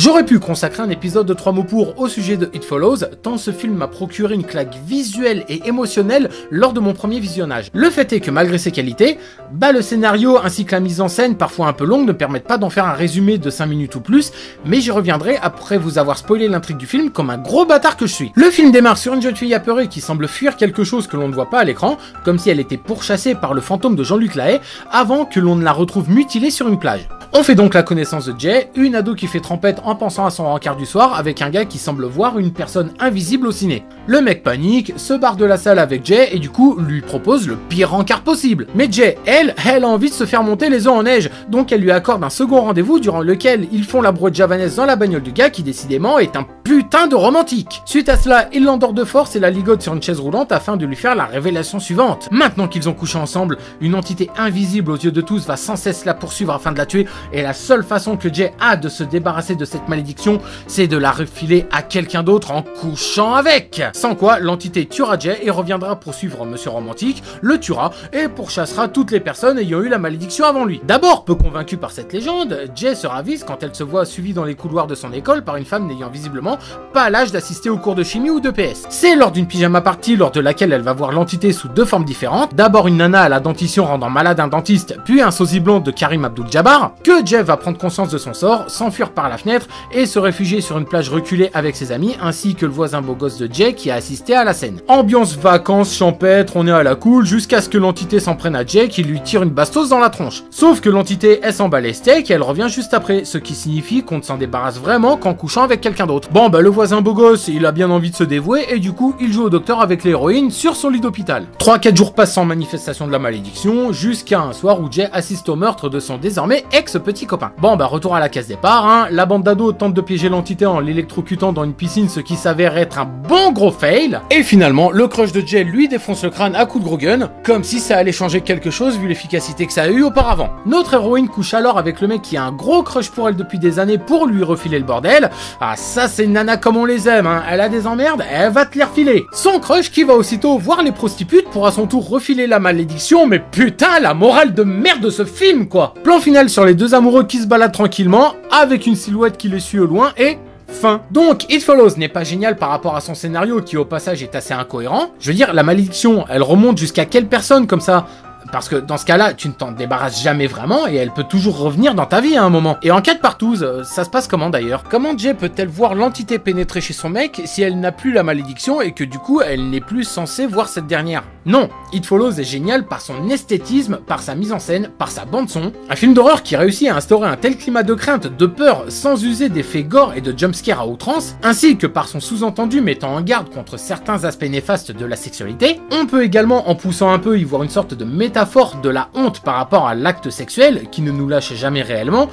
J'aurais pu consacrer un épisode de 3 mots pour au sujet de It Follows, tant ce film m'a procuré une claque visuelle et émotionnelle lors de mon premier visionnage. Le fait est que malgré ses qualités, le scénario ainsi que la mise en scène, parfois un peu longue, ne permettent pas d'en faire un résumé de 5 minutes ou plus, mais j'y reviendrai après vous avoir spoilé l'intrigue du film comme un gros bâtard que je suis. Le film démarre sur une jeune fille apeurée qui semble fuir quelque chose que l'on ne voit pas à l'écran, comme si elle était pourchassée par le fantôme de Jean-Luc Lahaye, avant que l'on ne la retrouve mutilée sur une plage. On fait donc la connaissance de Jay, une ado qui fait trempette en pensant à son rencard du soir avec un gars qui semble voir une personne invisible au ciné. Le mec panique, se barre de la salle avec Jay et du coup lui propose le pire rencard possible. Mais Jay, elle a envie de se faire monter les os en neige, donc elle lui accorde un second rendez-vous durant lequel ils font la brouette javanaise dans la bagnole du gars qui décidément est un putain de romantique. Suite à cela, il l'endort de force et la ligote sur une chaise roulante afin de lui faire la révélation suivante. Maintenant qu'ils ont couché ensemble, une entité invisible aux yeux de tous va sans cesse la poursuivre afin de la tuer et la seule façon que Jay a de se débarrasser de cette malédiction, c'est de la refiler à quelqu'un d'autre en couchant avec. Sans quoi, l'entité tuera Jay et reviendra poursuivre Monsieur Romantique, le tuera et pourchassera toutes les personnes ayant eu la malédiction avant lui. D'abord, peu convaincu par cette légende, Jay se ravise quand elle se voit suivie dans les couloirs de son école par une femme n'ayant visiblement pas l'âge d'assister aux cours de chimie ou de PS. C'est lors d'une pyjama party lors de laquelle elle va voir l'entité sous deux formes différentes, d'abord une nana à la dentition rendant malade un dentiste, puis un sosie blond de Karim Abdul-Jabbar, que Jay va prendre conscience de son sort, s'enfuir par la fenêtre et se réfugier sur une plage reculée avec ses amis ainsi que le voisin beau gosse de Jay qui a assisté à la scène. Ambiance vacances champêtre, on est à la cool jusqu'à ce que l'entité s'en prenne à Jay qui lui tire une bastos dans la tronche. Sauf que l'entité elle s'en bat les steaks et elle revient juste après, ce qui signifie qu'on ne s'en débarrasse vraiment qu'en couchant avec quelqu'un d'autre. Bon le voisin beau gosse il a bien envie de se dévouer et du coup il joue au docteur avec l'héroïne sur son lit d'hôpital. 3-4 jours passent sans manifestation de la malédiction jusqu'à un soir où Jay assiste au meurtre de son désormais ex-petit copain. Retour à la case départ, la bande d'ados tente de piéger l'entité en l'électrocutant dans une piscine, ce qui s'avère être un bon gros fail. Et finalement, le crush de Jay lui défonce le crâne à coups de gros gun, comme si ça allait changer quelque chose vu l'efficacité que ça a eu auparavant. Notre héroïne couche alors avec le mec qui a un gros crush pour elle depuis des années pour lui refiler le bordel. Ah ça c'est une nana comme on les aime, elle a des emmerdes, elle va te les refiler. Son crush qui va aussitôt voir les prostituées pour à son tour refiler la malédiction, mais putain la morale de merde de ce film quoi. Plan final sur les deux amoureux qui se baladent tranquillement, avec une silhouette qui les suit au loin et... fin. Donc, It Follows n'est pas génial par rapport à son scénario qui au passage est assez incohérent. Je veux dire, la malédiction, elle remonte jusqu'à quelle personne comme ça ? Parce que dans ce cas-là, tu ne t'en débarrasses jamais vraiment et elle peut toujours revenir dans ta vie à un moment. Et en cas de partouze, ça se passe comment d'ailleurs? Comment Jay peut-elle voir l'entité pénétrer chez son mec si elle n'a plus la malédiction et que du coup elle n'est plus censée voir cette dernière? Non, It Follows est génial par son esthétisme, par sa mise en scène, par sa bande-son. Un film d'horreur qui réussit à instaurer un tel climat de crainte, de peur, sans user d'effets gore et de jumpscare à outrance, ainsi que par son sous-entendu mettant en garde contre certains aspects néfastes de la sexualité. On peut également, en poussant un peu, y voir une sorte de métaphore de la honte par rapport à l'acte sexuel qui ne nous lâche jamais réellement,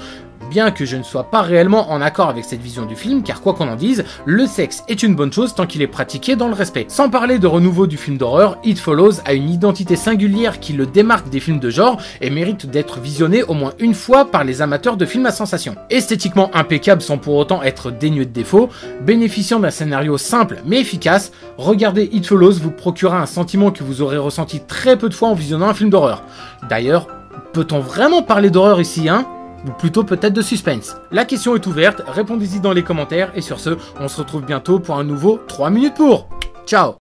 bien que je ne sois pas réellement en accord avec cette vision du film, car quoi qu'on en dise, le sexe est une bonne chose tant qu'il est pratiqué dans le respect. Sans parler de renouveau du film d'horreur, It Follows a une identité singulière qui le démarque des films de genre et mérite d'être visionné au moins une fois par les amateurs de films à sensation. Esthétiquement impeccable sans pour autant être dénué de défauts, bénéficiant d'un scénario simple mais efficace, regarder It Follows vous procurera un sentiment que vous aurez ressenti très peu de fois en visionnant un film d'horreur. D'ailleurs, peut-on vraiment parler d'horreur ici, hein ? Ou plutôt peut-être de suspense. La question est ouverte, répondez-y dans les commentaires et sur ce, on se retrouve bientôt pour un nouveau 3 minutes pour. Ciao.